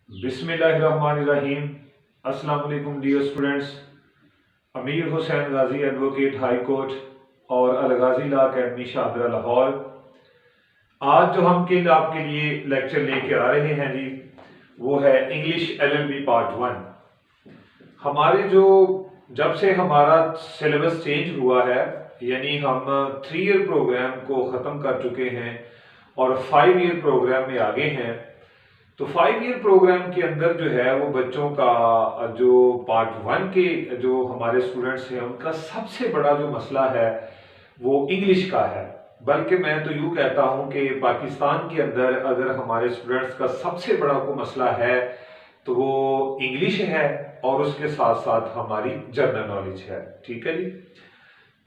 बिस्मिल्लाहिर्रहमानिर्रहीम। अस्सलाम वालेकुम डियर स्टूडेंट्स। अमीर हुसैन गाजी एडवोकेट हाई कोर्ट और अल गाजी लॉ अकेडमी शाहदरा लाहौर। आज जो हम आपके लिए लेक्चर लेके आ रहे हैं जी, वो है इंग्लिश LLB पार्ट 1। हमारे जो जब से हमारा सिलेबस चेंज हुआ है, यानी हम 3 ईयर प्रोग्राम को ख़त्म कर चुके हैं और 5 ईयर प्रोग्राम में आगे हैं। तो 5 ईयर प्रोग्राम के अंदर जो है वो बच्चों का जो पार्ट 1 के जो हमारे स्टूडेंट्स हैं उनका सबसे बड़ा जो मसला है वो इंग्लिश का है। बल्कि मैं तो यूँ कहता हूँ कि पाकिस्तान के अंदर अगर हमारे स्टूडेंट्स का सबसे बड़ा कोई मसला है तो वो इंग्लिश है और उसके साथ साथ हमारी जनरल नॉलेज है। ठीक है जी।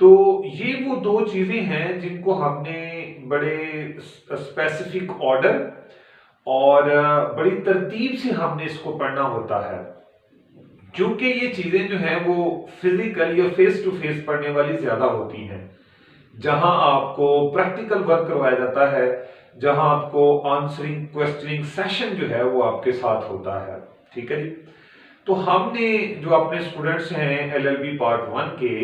तो ये वो दो चीजें हैं जिनको हमने बड़े स्पेसिफिक ऑर्डर और बड़ी तरतीब से हमने इसको पढ़ना होता है, क्योंकि ये चीजें जो हैं वो फिजिकल या फेस टू फेस पढ़ने वाली ज्यादा होती हैं, जहां आपको प्रैक्टिकल वर्क करवाया जाता है, जहां आपको आंसरिंग क्वेश्चनिंग सेशन जो है वो आपके साथ होता है। ठीक है जी। तो हमने जो अपने स्टूडेंट्स हैं LLB पार्ट 1 के,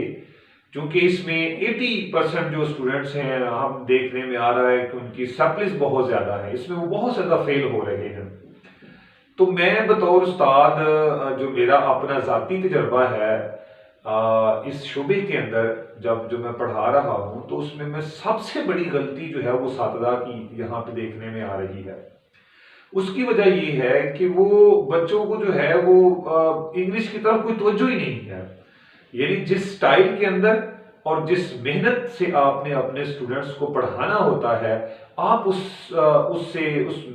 क्योंकि इसमें 80% जो स्टूडेंट्स हैं हम देखने में आ रहा है कि उनकी सप्लीस बहुत ज्यादा है, इसमें वो बहुत ज्यादा फेल हो रहे हैं। तो मैं बतौर उस्ताद जो मेरा अपना जाती तजर्बा है इस शुबे के अंदर जब जो मैं पढ़ा रहा हूं, तो उसमें मैं सबसे बड़ी गलती जो है वो सातदा की यहाँ पे देखने में आ रही है। उसकी वजह ये है कि वो बच्चों को जो है वो इंग्लिश की तरफ कोई तवज्जो ही नहीं है। यानी जिस स्टाइल के अंदर और जिस मेहनत से आपने अपने स्टूडेंट्स को पढ़ाना होता है, आप उस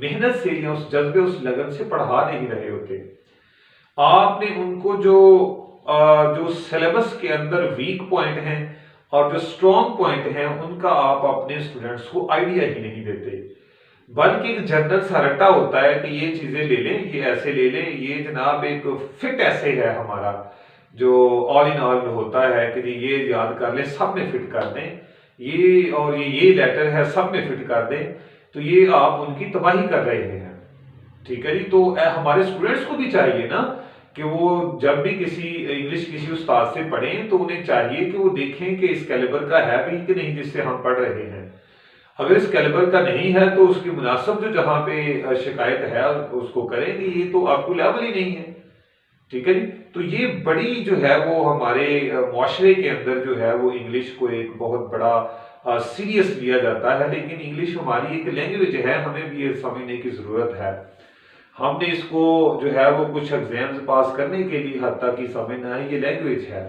मेहनत से या उस जज्बे उस लगन से पढ़ा नहीं रहे होते। आपने उनको जो सिलेबस के अंदर वीक पॉइंट हैं और जो स्ट्रॉन्ग पॉइंट हैं उनका आप अपने स्टूडेंट्स को आइडिया ही नहीं देते, बल्कि एक जनरल सा रट्टा होता है कि ये चीजें ले लें, ये ऐसे ले लें, ये जनाब एक फिट ऐसे है हमारा जो ऑल इन ऑल होता है कि ये याद कर लें, सब में फिट कर दें, ये और ये लेटर है सब में फिट कर दें। तो ये आप उनकी तबाही कर रहे हैं। ठीक है जी। तो हमारे स्टूडेंट्स को भी चाहिए ना कि वो जब भी किसी इंग्लिश किसी उस्ताद से पढ़ें तो उन्हें चाहिए कि वो देखें कि इस कैलिबर का है भी कि नहीं जिससे हम पढ़ रहे हैं। अगर इस कैलिबर का नहीं है तो उसकी मुनासिब जो जहां पे शिकायत है उसको करेंगे, ये तो आपको लेवल ही नहीं है। ठीक है जी। तो ये बड़ी जो है वो हमारे मुआशरे के अंदर जो है वो इंग्लिश को एक बहुत बड़ा सीरियस लिया जाता है, लेकिन इंग्लिश हमारी एक लैंग्वेज है, हमें भी ये समझने की जरूरत है। हमने इसको जो है वो कुछ एग्जाम्स पास करने के लिए हद तक ही समझना है, ये लैंग्वेज है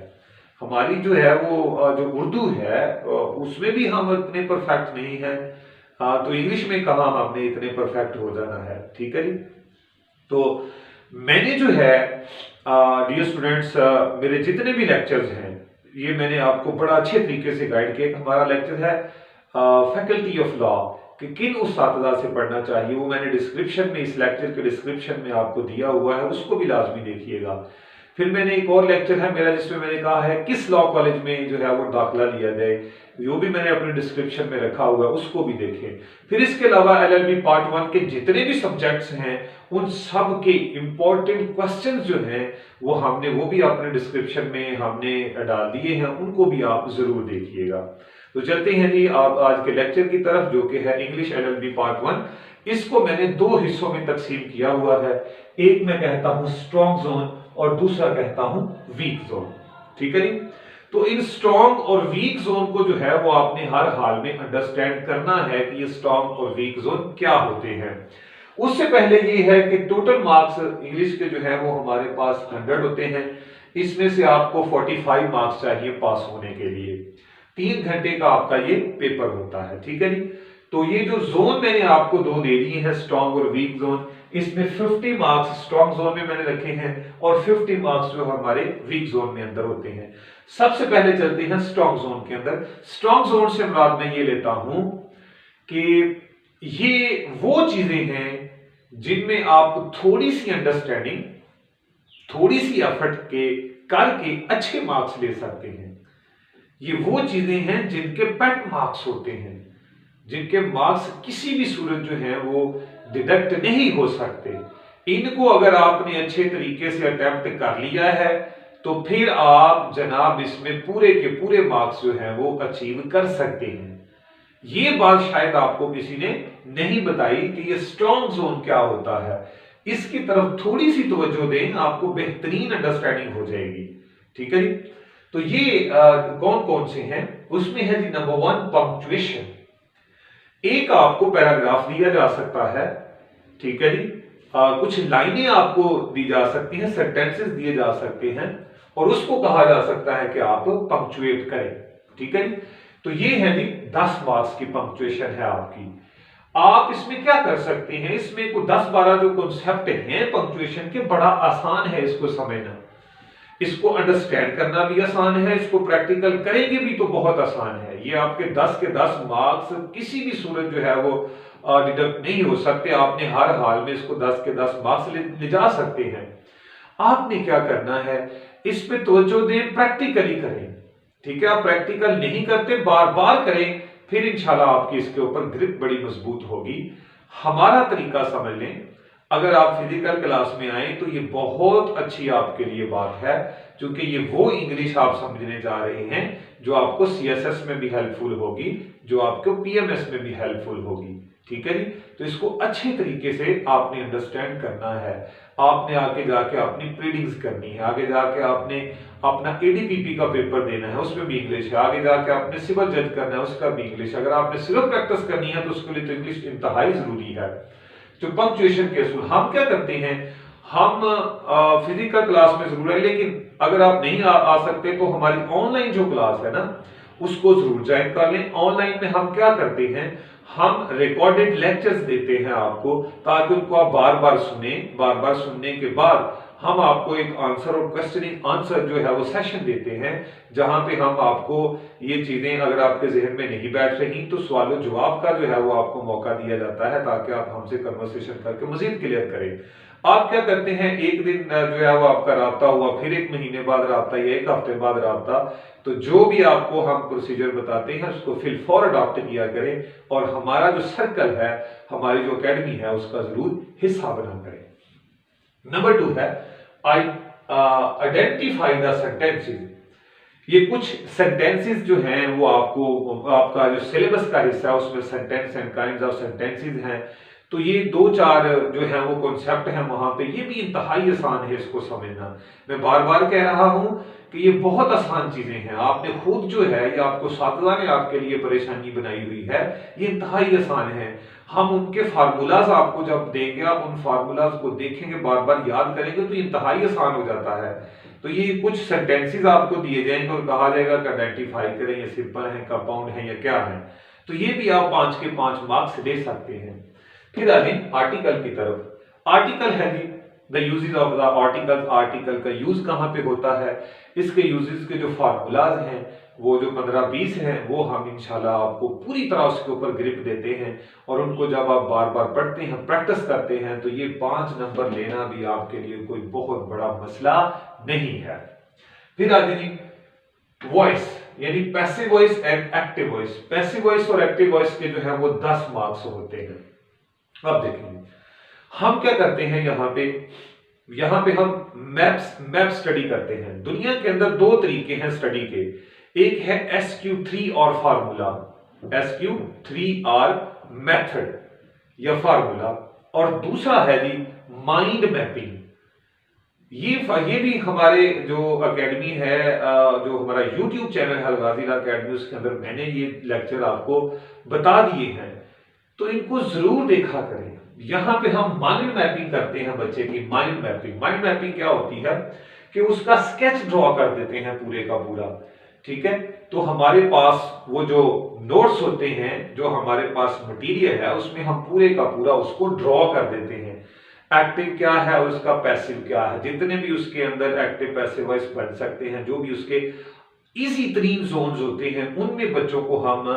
हमारी जो है वो जो उर्दू है उसमें भी हम इतने परफेक्ट नहीं है, तो इंग्लिश में कहाँ हमने इतने परफेक्ट हो जाना है। ठीक है जी। तो मैंने जो है डियर स्टूडेंट्स मेरे जितने भी लेक्चर्स हैं ये मैंने आपको बड़ा अच्छे तरीके से गाइड किया। हमारा लेक्चर है फैकल्टी ऑफ लॉ कि किन उस्तादा से पढ़ना चाहिए, वो मैंने डिस्क्रिप्शन में इस लेक्चर के डिस्क्रिप्शन में आपको दिया हुआ है, उसको भी लाजमी देखिएगा। फिर मैंने एक और लेक्चर है मेरा जिसमें मैंने कहा है किस लॉ कॉलेज में जो है वो दाखिला लिया जाए, वो भी मैंने अपने डिस्क्रिप्शन में रखा हुआ है, उसको भी देखें। फिर इसके अलावा LLB पार्ट 1 के जितने भी सब्जेक्ट्स हैं उन सब के इंपॉर्टेंट क्वेश्चंस जो हैं वो भी अपने डिस्क्रिप्शन में हमने डाल दिए हैं, उनको भी आप जरूर देखिएगा। तो चलते हैं जी आप आज के लेक्चर की तरफ, जो कि है इंग्लिश LLB पार्ट 1। इसको मैंने 2 हिस्सों में तकसीम किया हुआ है, एक मैं कहता हूं स्ट्रॉन्ग जोन और दूसरा कहता हूं वीक जोन। ठीक है जी। तो इन स्ट्रॉन्ग और वीक जोन को जो है वो आपने हर हाल में अंडरस्टैंड करना है कि ये स्ट्रॉन्ग और वीक जोन क्या होते हैं। उससे पहले ये है कि टोटल मार्क्स इंग्लिश के जो है वो हमारे पास 100 होते हैं, इसमें से आपको 45 मार्क्स चाहिए पास होने के लिए। 3 घंटे का आपका ये पेपर होता है। ठीक है जी। तो ये जो जोन मैंने आपको 2 दे दिए हैं स्ट्रॉन्ग और वीक जोन, इसमें 50 मार्क्स स्ट्रॉन्ग जोन में मैंने रखे हैं और 50 मार्क्स जो हमारे वीक जोन में अंदर होते हैं। सबसे पहले चलते हैं स्ट्रॉन्ग जोन के अंदर। स्ट्रॉन्ग जोन से मुराद मैं ये लेता हूं कि ये वो चीजें हैं जिनमें आप थोड़ी सी अंडरस्टैंडिंग थोड़ी सी एफर्ट के करके अच्छे मार्क्स ले सकते हैं। ये वो चीजें हैं जिनके पेट मार्क्स होते हैं, जिनके मार्क्स किसी भी सूरत जो है वो डिडक्ट नहीं हो सकते। इनको अगर आपने अच्छे तरीके से अटेम्प्ट कर लिया है तो फिर आप जनाब इसमें पूरे के पूरे मार्क्स जो हैं वो अचीव कर सकते हैं। ये बात शायद आपको किसी ने नहीं बताई कि ये स्ट्रॉन्ग जोन क्या होता है। इसकी तरफ थोड़ी सी तवज्जो दें, आपको बेहतरीन अंडरस्टैंडिंग हो जाएगी। ठीक है जी। तो ये कौन कौन से हैं, उसमें है जी नंबर 1 पंक्चुएशन। एक आपको पैराग्राफ दिया जा सकता है, ठीक है जी, कुछ लाइनें आपको दी जा सकती हैं, सेंटेंसेस दिए जा सकते हैं और उसको कहा जा सकता है कि आप पंक्चुएट करें। ठीक है जी। तो ये है जी 10 मार्क्स की पंक्चुएशन है आपकी। आप इसमें क्या कर सकते हैं, इसमें को 10-12 जो कॉन्सेप्ट हैं पंक्चुएशन के, बड़ा आसान है इसको समझना, इसको अंडरस्टैंड करना भी आसान है, इसको प्रैक्टिकल करेंगे भी तो बहुत आसान है। ये आपके 10 के 10 मार्क्स किसी भी सूरत जो है वो डिडक्ट नहीं हो सकते। आपने हर हाल में इसको 10 के 10 मार्क्स ले जा सकते हैं। आपने क्या करना है, इस पे तवज्जो दें, प्रैक्टिकली करें। ठीक है, आप प्रैक्टिकल नहीं करते, बार बार करें, फिर इंशाल्लाह आपकी इसके ऊपर ग्रिप बड़ी मजबूत होगी। हमारा तरीका समझ लें, अगर आप फिजिकल क्लास में आए तो ये बहुत अच्छी आपके लिए बात है, क्योंकि ये वो इंग्लिश आप समझने जा रहे हैं जो आपको सीएसएस में भी हेल्पफुल होगी, जो आपको पीएमएस में भी हेल्पफुल होगी। ठीक है जी। तो इसको अच्छे तरीके से आपने अंडरस्टैंड करना है। आपने आगे जाके अपनी प्रीडिंग्स करनी है, आगे जाके आपने अपना एडीपीपी का पेपर देना है, उसमें भी इंग्लिश है, आगे जाके आपने सिविल जज करना है, उसका भी इंग्लिश। अगर आपने सिर्फ प्रैक्टिस करनी है तो उसके लिए तो इंग्लिश इंतहाई जरूरी है। जो पंक्चुएशन के असूल हम क्या करते हैं, हम फिजिकल क्लास में जरूर है, लेकिन अगर आप नहीं आ सकते तो हमारी ऑनलाइन जो क्लास है ना उसको जरूर ज्वाइन कर लें। ऑनलाइन में हम क्या करते हैं, हम रिकॉर्डेड लेक्चर्स देते हैं आपको, ताकि उनको आप बार बार सुने। बार बार सुनने के बाद हम आपको एक आंसर और क्वेश्चनिंग आंसर जो है वो सेशन देते हैं, जहां पे हम आपको ये चीजें अगर आपके जहन में नहीं बैठ रही तो सवालों जवाब का जो है वो आपको मौका दिया जाता है, ताकि आप हमसे कन्वर्सेशन करके मजीद क्लियर करें। आप क्या करते हैं, एक दिन जो है वो आपका राब्ता हुआ, फिर एक महीने बाद राब्ता या एक हफ्ते बाद राब्ता, तो जो भी आपको हम प्रोसीजर बताते हैं उसको फिल फॉर अडॉप्ट किया करें और हमारा जो सर्कल है, हमारी जो एकेडमी है, उसका जरूर हिस्सा बना करें। नंबर 2 है आइडेंटिफाई द सेंटेंसेस। ये कुछ सेंटेंसेस जो हैं वो आपको, आपका जो सिलेबस का हिस्सा है उसमें sentence and kinds of sentences हैं, तो ये 2-4 जो है वो कॉन्सेप्ट हैं वहां पे, ये भी इंतहाई आसान है इसको समझना। मैं बार बार कह रहा हूं कि ये बहुत आसान चीजें हैं। आपने खुद जो है, ये आपको साथीदार ने आपके लिए परेशानी बनाई हुई है, ये इंतहाई आसान है। हम उनके फार्मूलाज आपको जब देंगे, आप उन फार्मूलाज को देखेंगे, बार बार याद करेंगे, तो इंतहाई आसान हो जाता है। तो ये कुछ सेंटेंसेस आपको दिए जाएंगे और कहा जाएगा कि आइडेंटिफाई करें, ये सिंपल है, कंपाउंड है या क्या है। तो ये भी आप 5 के 5 मार्क्स ले सकते हैं। फिर आ जाए आर्टिकल की तरफ। आर्टिकल है जी the uses of the article. Article का यूज कहां पे होता है, इसके यूजेस के जो फार्मूलाज हैं वो जो 15-20 हैं वो हम इंशाल्लाह आपको पूरी तरह उसके ऊपर ग्रिप देते हैं, और उनको जब आप बार बार पढ़ते हैं, प्रैक्टिस करते हैं, तो ये 5 नंबर लेना भी आपके लिए कोई बहुत बड़ा मसला नहीं है। फिर आ जाए वॉइस, यानी passive voice and active voice. Passive voice और एक्टिव वॉइस के जो है वो 10 मार्क्स होते हैं। अब देखेंगे हम क्या करते हैं, यहां पे हम मैप स्टडी करते हैं। दुनिया के अंदर 2 तरीके हैं स्टडी के, एक है SQ3 और फार्मूला, SQ3R मेथड या फार्मूला, और दूसरा है जी माइंड मैपिंग। ये भी हमारे जो एकेडमी है, जो हमारा YouTube चैनल है अलगाजी लॉ एकेडमी, उसके अंदर मैंने ये लेक्चर आपको बता दिए हैं, तो इनको जरूर देखा करें। यहां पे हम माइंड मैपिंग करते हैं बच्चे की। माइंड मैपिंग क्या होती है कि उसका स्केच ड्रॉ कर देते हैं पूरे का पूरा। ठीक है, तो हमारे पास वो जो नोट्स होते हैं, जो हमारे पास मटेरियल है, उसमें हम पूरे का पूरा उसको ड्रॉ कर देते हैं। एक्टिव क्या है और उसका पैसिव क्या है, जितने भी उसके अंदर एक्टिव पैसिव वॉइस बन सकते हैं, जो भी उसके इजी तरीन जोन्स होते हैं, उनमें बच्चों को हम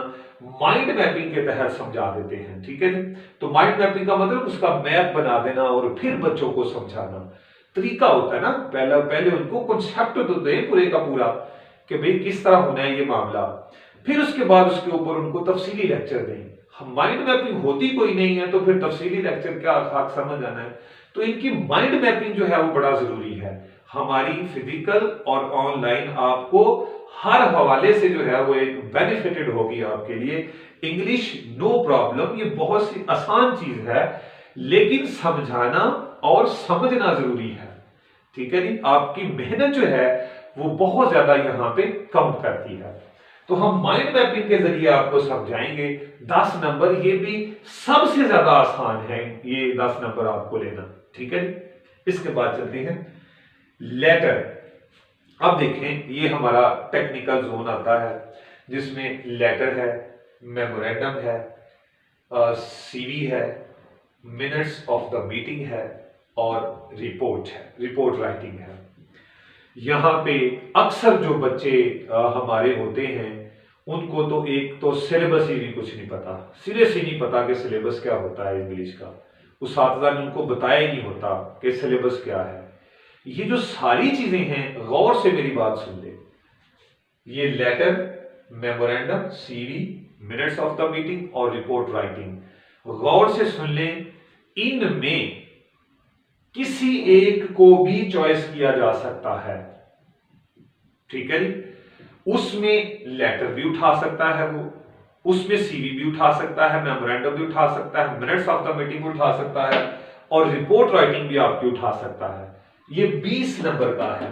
माइंड मैपिंग के तहत समझा देते हैं। ठीक है जी। तो माइंड मैपिंग का मतलब उसका मैप बना देना और फिर बच्चों को समझाना। तरीका होता है ना, पहले उनको कॉन्सेप्ट तो दें पूरे का पूरा कि भाई किस तरह होना है ये मामला, फिर उसके बाद उसके ऊपर उनको तफसीली लेक्चर दें। माइंड मैपिंग होती कोई नहीं है तो फिर तफसीली लेक्चर क्या खाक समझ आना है। तो इनकी माइंड मैपिंग जो है वो बड़ा जरूरी है। हमारी फिजिकल और ऑनलाइन आपको हर हवाले से जो है वो एक बेनिफिटेड होगी आपके लिए। इंग्लिश नो प्रॉब्लम, ये बहुत सी आसान चीज है, लेकिन समझाना और समझना जरूरी है। ठीक है जी, आपकी मेहनत जो है वो बहुत ज्यादा यहां पे काउंट करती है। तो हम माइंड मैपिंग के जरिए आपको समझाएंगे। 10 नंबर ये भी सबसे ज्यादा आसान है, ये 10 नंबर आपको लेना। ठीक है जी, इसके बाद चलते हैं लेटर। अब देखें, ये हमारा टेक्निकल जोन आता है जिसमें लेटर है, मेमोरेंडम है, सीवी है, मिनट्स ऑफ द मीटिंग है और रिपोर्ट है, रिपोर्ट राइटिंग है। यहाँ पे अक्सर जो बच्चे हमारे होते हैं उनको तो एक तो सिलेबस ही भी कुछ नहीं पता, सिरे से नहीं पता कि सिलेबस क्या होता है इंग्लिश का। उस साथी ने उनको बताया ही नहीं होता कि सिलेबस क्या है। ये जो सारी चीजें हैं, गौर से मेरी बात सुन ले। ये letter, memorandum, CV, minutes of the meeting और रिपोर्ट राइटिंग, गौर से सुन ले। इनमें किसी एक को भी चॉइस किया जा सकता है। ठीक है जी, उसमें लेटर भी उठा सकता है वो, उसमें सीवी भी उठा सकता है, मेमोरेंडम भी उठा सकता है, मिनट्स ऑफ द मीटिंग भी उठा सकता है और रिपोर्ट राइटिंग भी आपकी उठा सकता है। ये 20 नंबर का है।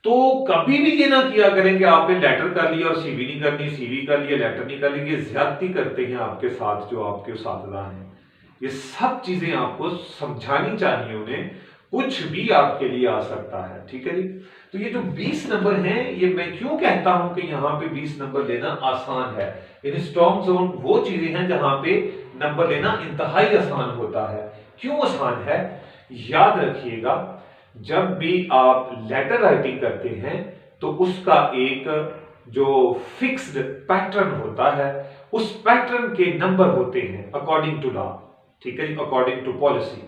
तो कभी भी ये ना किया करें कि आपने लेटर कर लिया और सीवी नहीं करनी, सीवी कर लिया लेटर नहीं कर ली। ये ज्यादती करते हैं आपके साथ जो आपके साथीदार हैं। ये सब चीजें आपको समझानी चाहिए उन्हें, कुछ भी आपके लिए आ सकता है। ठीक है जी, तो ये जो 20 नंबर हैं, ये मैं क्यों कहता हूं कि यहां पे 20 नंबर लेना आसान है। इन स्ट्रॉन्ग जोन वो चीजें हैं जहां पे नंबर लेना इंतहाई आसान होता है। क्यों आसान है, याद रखिएगा, जब भी आप लेटर राइटिंग करते हैं तो उसका एक जो फिक्स्ड पैटर्न होता है, उस पैटर्न के नंबर होते हैं अकॉर्डिंग टू लॉ। ठीक है जी, अकॉर्डिंग टू पॉलिसी।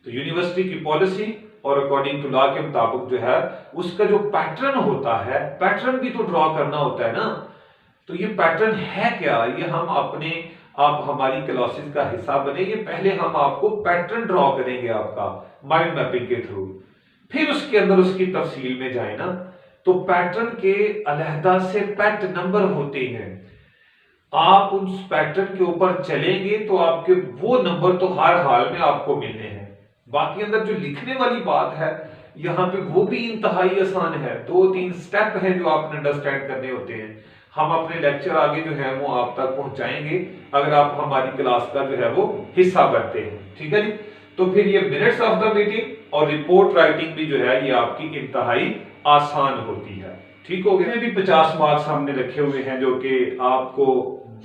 तो यूनिवर्सिटी की पॉलिसी और अकॉर्डिंग टू लॉ के मुताबिक जो है उसका जो पैटर्न होता है, पैटर्न भी तो ड्रॉ करना होता है ना। तो ये पैटर्न है क्या, ये हम अपने आप हमारी क्लासेस का हिस्सा बने, ये पहले हम आपको पैटर्न ड्रॉ करेंगे आपका माइंड मैपिंग के थ्रू, फिर उसके अंदर उसकी तफसील में जाए ना। तो पैटर्न के अलहदा से पैट नंबर होते हैं। आप उस पैटर्न के ऊपर चलेंगे तो आपके वो नंबर तो हर हाल में आपको मिलने हैं। बाकी अंदर जो लिखने वाली बात है यहाँ पे वो भी इंतहाई आसान है। 2-3 स्टेप हैं जो आपने अंडरस्टैंड करने होते हैं। हम अपने लेक्चर आगे जो है वो आप तक पहुंचाएंगे अगर आप हमारी क्लास का जो है वो हिस्सा बनते हैं। ठीक है जी, तो फिर ये मिनट्स ऑफ द मीटिंग और रिपोर्ट राइटिंग भी जो है ये आपकी इंतहाई आसान होती है। ठीक हो गया। भी 50 मार्क्स हमने रखे हुए हैं जो कि आपको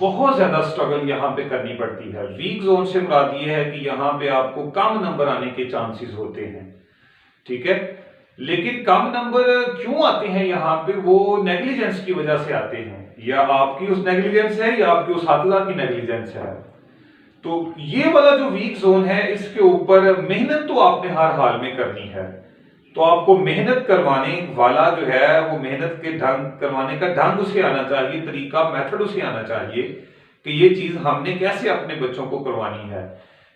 बहुत ज्यादा स्ट्रगल यहाँ पे करनी पड़ती है। वीक जोन से मुराद ये है कि यहाँ पे आपको कम नंबर आने के चांसेस होते हैं। ठीक है, लेकिन कम नंबर क्यों आते हैं यहाँ पे, वो नेग्लिजेंस की वजह से आते हैं। या आपकी उस नेग्लिजेंस है या आपकी उस साथीदार की नेग्लिजेंस है। तो ये वाला जो वीक जोन है इसके ऊपर मेहनत तो आपने हर हाल में करनी है। तो आपको मेहनत करवाने वाला जो है वो मेहनत के ढंग करवाने का ढंग उसे आना चाहिए, तरीका मेथड उसे आना चाहिए कि ये चीज हमने कैसे अपने बच्चों को करवानी है।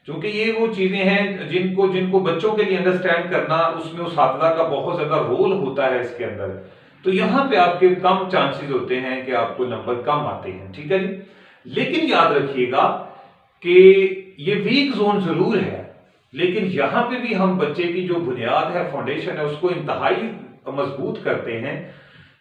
क्योंकि ये वो चीजें हैं जिनको बच्चों के लिए अंडरस्टैंड करना, उसमें उस साथीदार का बहुत ज्यादा रोल होता है इसके अंदर। तो यहाँ पे आपके कम चांसेस होते हैं कि आपको नंबर कम आते हैं। ठीक है जी, लेकिन याद रखिएगा कि ये वीक जोन जरूर है, लेकिन यहां पे भी हम बच्चे की जो बुनियाद है, फाउंडेशन है, उसको इंतहाई मजबूत करते हैं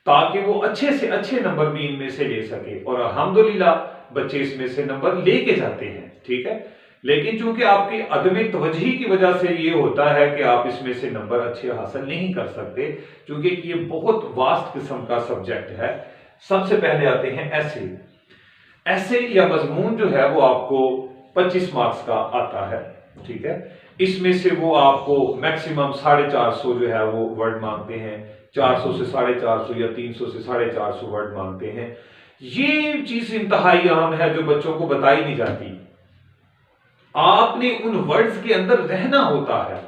ताकि वो अच्छे से अच्छे नंबर भी इनमें से ले सके। और अल्हम्दुलिल्लाह बच्चे इसमें से नंबर लेके जाते हैं। ठीक है, लेकिन चूंकि आपकी अदम तवज्ही की वजह से ये होता है कि आप इसमें से नंबर अच्छे हासिल नहीं कर सकते, क्योंकि ये बहुत वास्ट किस्म का सब्जेक्ट है। सबसे पहले आते हैं ऐसे या मजमून जो है वो आपको 25 मार्क्स का आता है। ठीक है, इसमें से वो आपको मैक्सिमम 450 जो है वो वर्ड मांगते हैं, 400 से 450 या 300 से 450 वर्ड मांगते हैं। ये चीज इंतहाई आम है जो बच्चों को बताई नहीं जाती। आपने उन वर्ड्स के अंदर रहना होता है।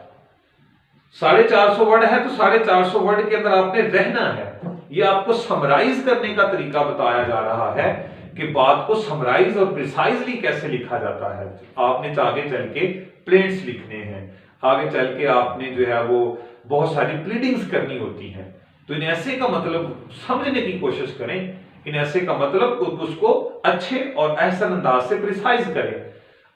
450 वर्ड है तो 450 वर्ड के अंदर आपने रहना है। ये आपको समराइज करने का तरीका बताया जा रहा है कि बात को समराइज और प्रिसाइजली कैसे लिखा जाता है। आपने तो आगे चल के प्लेट्स लिखने हैं, आगे चल के आपने जो है वो बहुत सारी प्लीडिंग्स करनी होती हैं। तो इन ऐसे का मतलब समझने की कोशिश करें, इन ऐसे का मतलब उसको अच्छे और एहसन अंदाज से प्रिसाइज करें।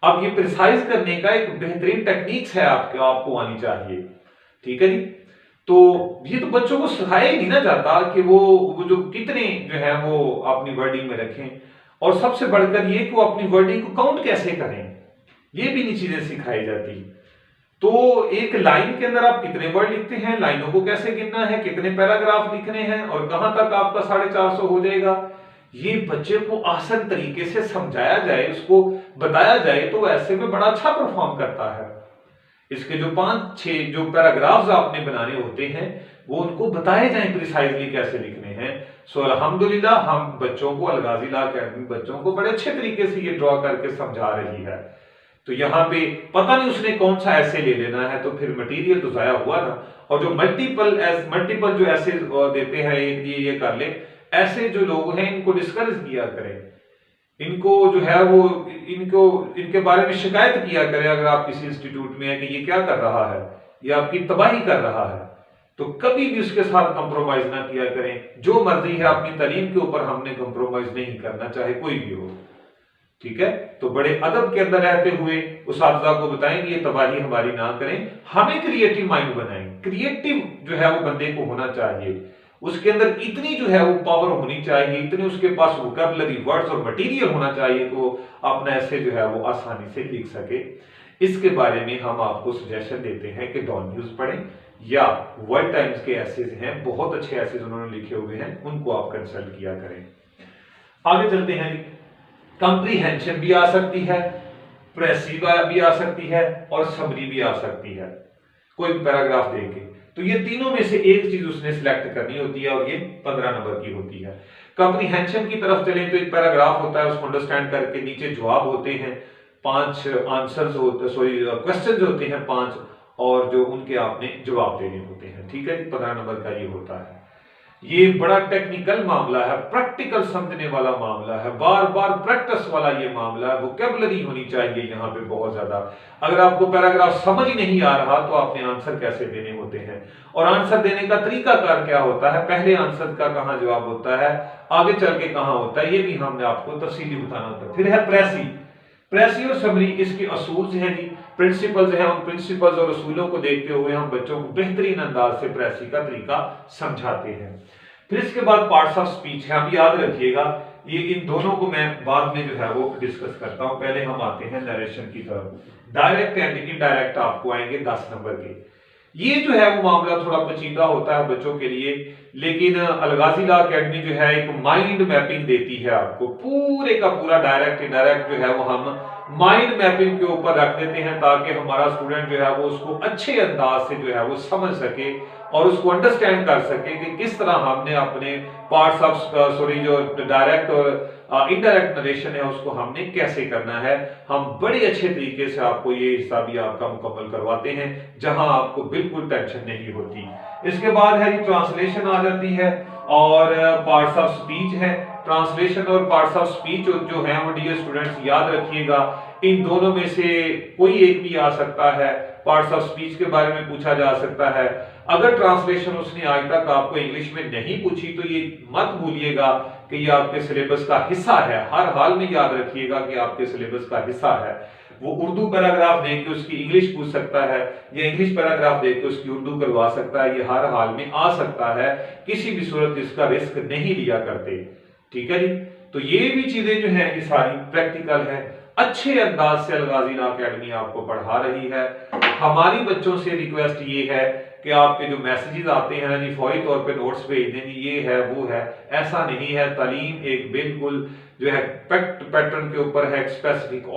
अब ये प्रिसाइज करने का एक बेहतरीन टेक्निक्स है आपको आनी चाहिए, ठीक है जी। तो ये तो बच्चों को सिखाया ही नहीं ना जाता कि वो जो कितने जो है वो अपनी वर्डिंग में रखें, और सबसे बढ़कर ये कि वो अपनी वर्डिंग को काउंट कैसे करें, ये भी नहीं चीजें सिखाई जाती। तो एक लाइन के अंदर आप कितने वर्ड लिखते हैं, लाइनों को कैसे गिनना है, कितने पैराग्राफ लिखने हैं और कहां तक आपका 450 हो जाएगा, ये बच्चे को आसान तरीके से समझाया जाए, उसको बताया जाए, तो ऐसे में बड़ा अच्छा परफॉर्म करता है। इसके जो 5-6 जो पैराग्राफ्स आपने बनाने होते हैं वो उनको बताए जाएं प्रिसाइजली कैसे लिखने हैं। सो अल्हम्दुलिल्लाह हम बच्चों को, अलगाजी लॉ अकेडमी बच्चों को बड़े अच्छे तरीके से ये ड्रॉ करके समझा रही है। तो यहाँ पे पता नहीं उसने कौन सा ऐसे ले लेना है, तो फिर मटेरियल तो जाया हुआ ना। और जो मल्टीपल जो ऐसे देते हैं, ये कर ले, ऐसे जो लोग हैं इनको डिस्करेज किया करें, इनको जो है वो इनके बारे में शिकायत किया करें अगर आप किसी इंस्टीट्यूट में है कि ये क्या कर रहा है, ये आपकी तबाही कर रहा है। तो कभी भी उसके साथ कंप्रोमाइज ना किया करें। जो मर्जी है अपनी तालीम के ऊपर हमने कंप्रोमाइज नहीं करना, चाहे कोई भी हो, ठीक है। तो बड़े अदब के अंदर रहते हुए उस्ताद को बताएंगे ये तबाही हमारी ना करें, हमें क्रिएटिव माइंड बनाएं। क्रिएटिव जो है वो बंदे को होना चाहिए, उसके अंदर इतनी जो है वो पावर होनी चाहिए, इतने उसके पास वोकैबुलरी वर्ड्स और मटेरियल होना चाहिए कि वो अपना ऐसे जो है वो आसानी से लिख सके। इसके बारे में हम आपको सजेशन देते हैं कि डॉन न्यूज पढ़ें, या वर्ल्ड टाइम्स के एसेज हैं, बहुत अच्छे एसेज उन्होंने लिखे हुए हैं, उनको आप कंसल्ट किया करें। आगे चलते हैं। कंप्रीहेंशन भी आ सकती है, प्रेसी भी आ सकती है और समरी भी आ सकती है, कोई पैराग्राफ देके। तो ये तीनों में से एक चीज उसने सिलेक्ट करनी होती है और ये 15 नंबर की होती है। कंप्रीहेंशन की तरफ चलें तो एक पैराग्राफ होता है, उसको अंडरस्टैंड करके नीचे जवाब होते हैं, 5 आंसर्स होते, सॉरी क्वेश्चंस होते हैं 5, और जो उनके आपने जवाब देने होते हैं, ठीक है। 15 नंबर का ये होता है। ये बड़ा टेक्निकल मामला है, प्रैक्टिकल समझने वाला मामला है, बार बार प्रैक्टिस वाला ये मामला है, वोकैबुलरी होनी चाहिए यहाँ पे बहुत ज्यादा। अगर आपको पैराग्राफ समझ नहीं आ रहा तो आपने आंसर कैसे देने होते हैं, और आंसर देने का तरीका कार क्या होता है, पहले आंसर का कहाँ जवाब होता है, आगे चल के कहाँ होता है, ये भी हमने आपको तफसीली बताना होता है। फिर है प्रेसी और समरी, इसके असूल हैं जी, प्रिंसिपल्स हैं। उन प्रिंसिपल्स और असूलों को देखते हुए हम बच्चों को बेहतरीन अंदाज से प्रेसी का तरीका समझाते हैं। फिर इसके बाद पार्ट्स ऑफ स्पीच है, आप याद रखिएगा, ये इन दोनों को मैं बाद में जो है वो डिस्कस करता हूं। पहले हम आते हैं नरेशन की तरफ। डायरेक्ट एंड इनडायरेक्ट आपको आएंगे 10 नंबर के। ये जो है वो मामला थोड़ा पेचीदा होता है बच्चों के लिए, लेकिन अलगाजी लॉ अकेडमी जो है एक माइंड मैपिंग देती है आपको, पूरे का पूरा डायरेक्ट इनडायरेक्ट जो है वो हम माइंड मैपिंग के ऊपर रख देते हैं, ताकि हमारा स्टूडेंट जो है वो उसको अच्छे अंदाज से जो है वो समझ सके और उसको अंडरस्टैंड कर सके कि किस तरह हमने अपने पार्ट्स ऑफ जो डायरेक्ट और इनडायरेक्ट नरेशन है उसको हमने कैसे करना है। हम बड़े अच्छे तरीके से आपको ये हिस्सा भी आपका मुकम्मल करवाते हैं, जहां आपको बिल्कुल टेंशन नहीं होती। इसके बाद है जी ट्रांसलेशन आ जाती है और पार्ट्स ऑफ स्पीच है। ट्रांसलेशन और पार्ट्स ऑफ स्पीच जो है वो डियर स्टूडेंट्स याद रखिएगा, इन दोनों में से कोई एक भी आ सकता है। पार्ट्स ऑफ स्पीच के बारे में पूछा जा सकता है। अगर ट्रांसलेशन उसने आज तक आपको इंग्लिश में नहीं पूछी तो ये मत भूलिएगा कि ये आपके सिलेबस का हिस्सा है, हर हाल में याद रखिएगा कि आपके सिलेबस का हिस्सा है। वो उर्दू पैराग्राफ देके उसकी इंग्लिश पूछ सकता है, या इंग्लिश पैराग्राफ देके उसकी उर्दू करवा सकता है, ये हर हाल में आ सकता है, किसी भी सूरत इसका रिस्क नहीं लिया करते, ठीक है जी। तो ये भी चीजें जो है ये सारी प्रैक्टिकल है, अच्छे अंदाज से अलगाजी लॉ अकेडमी आपको पढ़ा रही है। हमारी बच्चों से रिक्वेस्ट ये है कि आपके जो मैसेजेस आते हैं ना जी, फौरी तौर पे नोट्स भेज दें, ये है वो है, ऐसा नहीं है। तालीम एक बिल्कुल जो है पैटर्न के ऊपर है, एक स्पेसिफिक